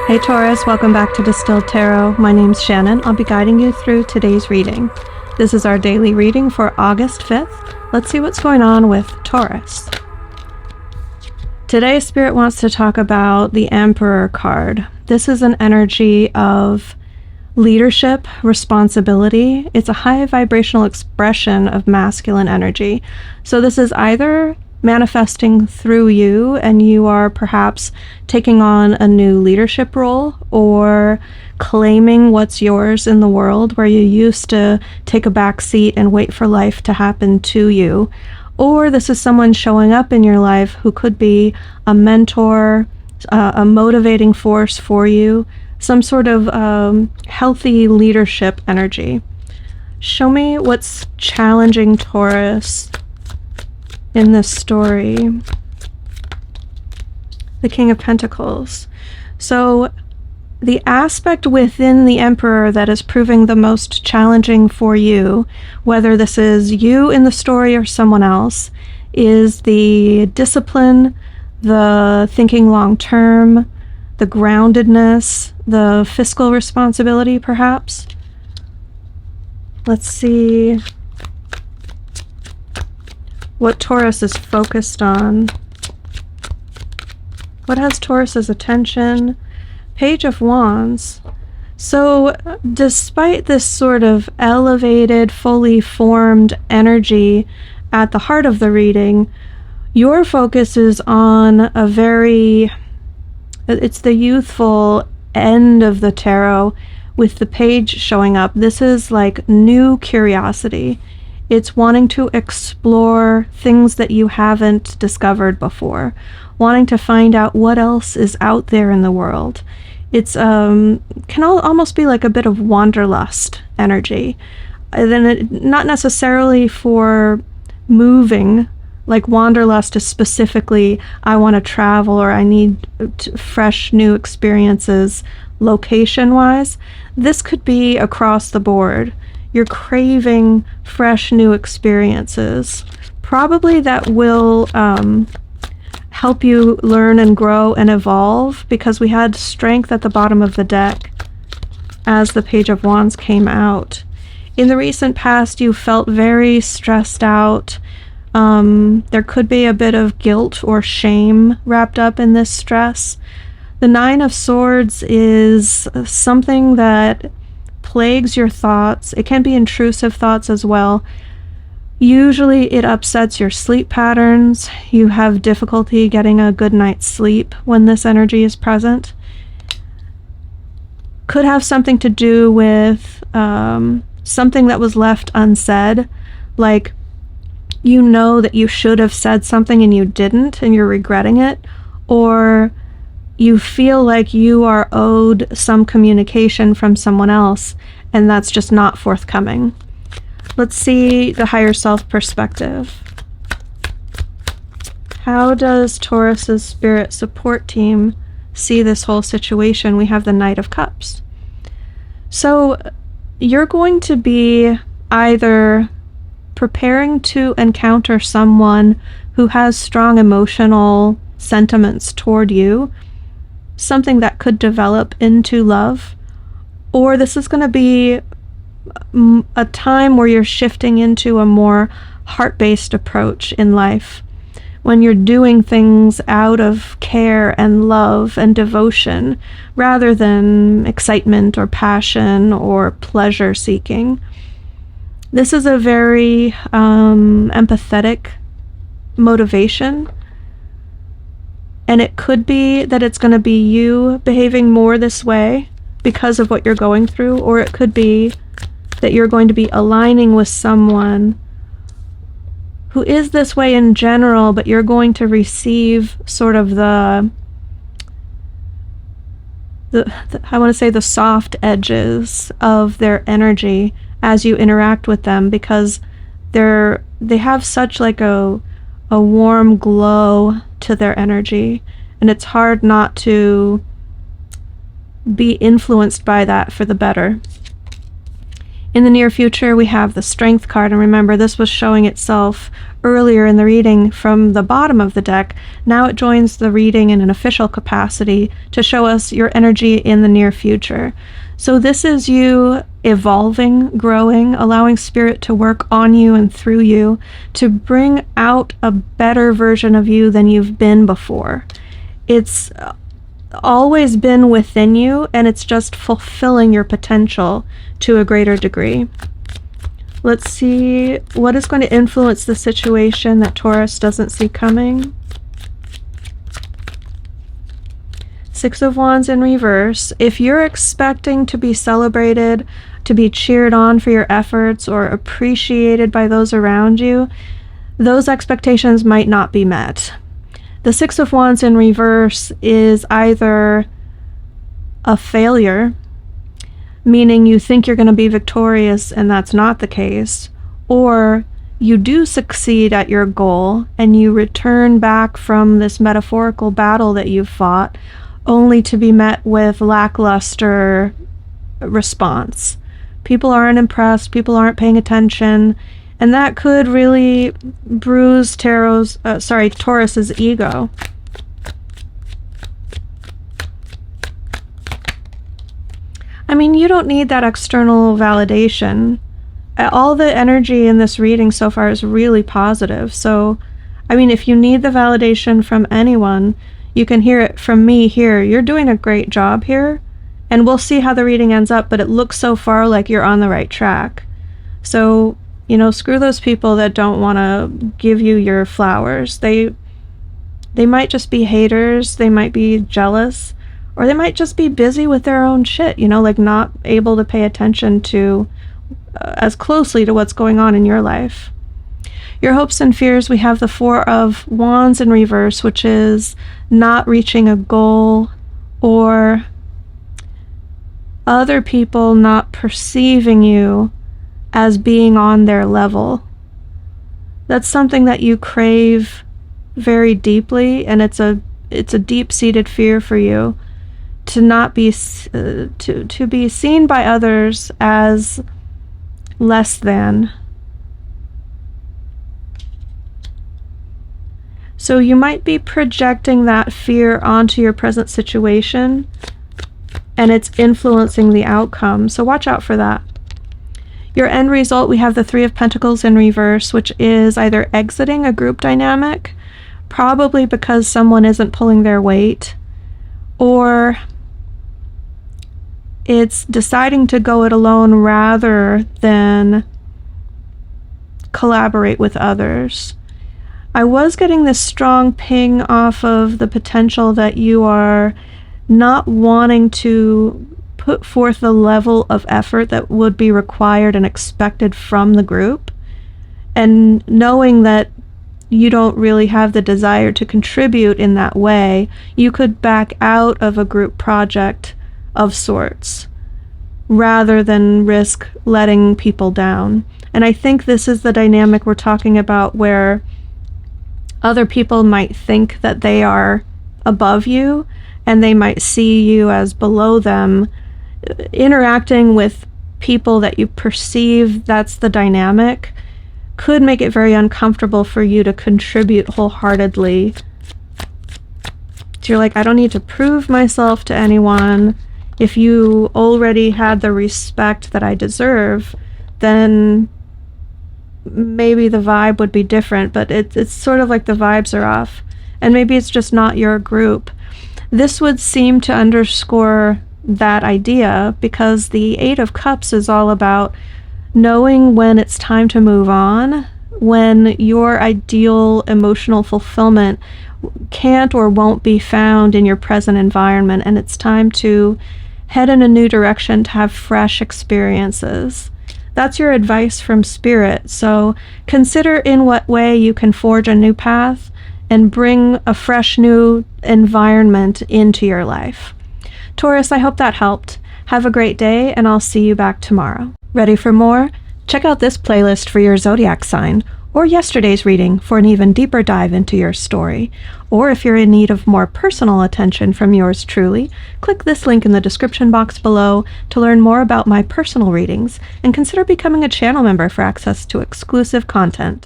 Hey Taurus, welcome back to Distilled Tarot. My name's Shannon. I'll be guiding you through today's reading. This is our daily reading for August 5th. Let's see what's going on with Taurus. Today, Spirit wants to talk about the Emperor card. This is an energy of leadership, responsibility. It's a high vibrational expression of masculine energy. So this is either manifesting through you and you are perhaps taking on a new leadership role or claiming what's yours in the world where you used to take a back seat and wait for life to happen to you. Or this is someone showing up in your life who could be a mentor, a motivating force for you, some sort of healthy leadership energy. Show me what's challenging Taurus in this story. The King of Pentacles. So the aspect within the Emperor that is proving the most challenging for you, whether this is you in the story or someone else, is the discipline, the thinking long term, the groundedness, the fiscal responsibility perhaps. Let's see what Taurus is focused on. What has Taurus's attention? Page of Wands. So despite this sort of elevated, fully formed energy at the heart of the reading, your focus is on it's the youthful end of the tarot with the page showing up. This is like new curiosity. It's wanting to explore things that you haven't discovered before, wanting to find out what else is out there in the world. It's can almost be like a bit of wanderlust energy. Not necessarily for moving, like wanderlust is specifically, I want to travel or I need fresh new experiences location-wise. This could be across the board. You're craving fresh new experiences, probably that will help you learn and grow and evolve, because we had strength at the bottom of the deck as the Page of Wands came out. In the recent past, you felt very stressed out. There could be a bit of guilt or shame wrapped up in this stress. The Nine of Swords is something that plagues your thoughts. It can be intrusive thoughts as well. Usually it upsets your sleep patterns. You have difficulty getting a good night's sleep when this energy is present. Could have something to do with something that was left unsaid, like you know that you should have said something and you didn't and you're regretting it, or you feel like you are owed some communication from someone else and that's just not forthcoming. Let's see the higher self perspective. How does Taurus's spirit support team see this whole situation? We have the Knight of Cups. So you're going to be either preparing to encounter someone who has strong emotional sentiments toward you, something that could develop into love, or this is going to be a time where you're shifting into a more heart-based approach in life, when you're doing things out of care and love and devotion rather than excitement or passion or pleasure seeking. This is a very empathetic motivation. And it could be that it's going to be you behaving more this way because of what you're going through, or it could be that you're going to be aligning with someone who is this way in general, but you're going to receive sort of the I want to say the soft edges of their energy as you interact with them, because they have such like a warm glow to their energy, and it's hard not to be influenced by that for the better. In the near future, we have the Strength card, and remember, this was showing itself earlier in the reading from the bottom of the deck. Now it joins the reading in an official capacity to show us your energy in the near future. So this is you evolving, growing, allowing Spirit to work on you and through you to bring out a better version of you than you've been before. It's always been within you, and it's just fulfilling your potential to a greater degree. Let's see what is going to influence the situation that Taurus doesn't see coming. Six of Wands in reverse. If you're expecting to be celebrated, to be cheered on for your efforts, or appreciated by those around you, those expectations might not be met. The Six of Wands in reverse is either a failure, meaning you think you're going to be victorious and that's not the case, or you do succeed at your goal and you return back from this metaphorical battle that you've fought only to be met with lackluster response. People aren't impressed, people aren't paying attention, and that could really bruise Taurus's ego. I mean, you don't need that external validation. All the energy in this reading so far is really positive. So, I mean, if you need the validation from anyone, you can hear it from me here. You're doing a great job here, and we'll see how the reading ends up, but it looks so far like you're on the right track. So, you know, screw those people that don't want to give you your flowers. They might just be haters, they might be jealous, or they might just be busy with their own shit, you know, like not able to pay attention to as closely to what's going on in your life. Your hopes and fears, we have the Four of Wands in reverse, which is not reaching a goal, or other people not perceiving you as being on their level. That's something that you crave very deeply, and it's a deep-seated fear for you to not be to be seen by others as less than. So you might be projecting that fear onto your present situation, and it's influencing the outcome. So watch out for that. Your end result, we have the Three of Pentacles in reverse, which is either exiting a group dynamic, probably because someone isn't pulling their weight, or it's deciding to go it alone rather than collaborate with others. I was getting this strong ping off of the potential that you are not wanting to put forth the level of effort that would be required and expected from the group, and knowing that you don't really have the desire to contribute in that way, you could back out of a group project of sorts rather than risk letting people down. And I think this is the dynamic we're talking about, where other people might think that they are above you and they might see you as below them. Interacting with people that you perceive that's the dynamic could make it very uncomfortable for you to contribute wholeheartedly. So you're like, I don't need to prove myself to anyone. If you already had the respect that I deserve, then maybe the vibe would be different, but it's sort of like the vibes are off, and maybe it's just not your group. This would seem to underscore that idea, because the Eight of Cups is all about knowing when it's time to move on, when your ideal emotional fulfillment can't or won't be found in your present environment, and it's time to head in a new direction to have fresh experiences. That's your advice from Spirit. So consider in what way you can forge a new path and bring a fresh new environment into your life. Taurus, I hope that helped. Have a great day, and I'll see you back tomorrow. Ready for more? Check out this playlist for your zodiac sign, or yesterday's reading for an even deeper dive into your story. Or if you're in need of more personal attention from yours truly, click this link in the description box below to learn more about my personal readings and consider becoming a channel member for access to exclusive content.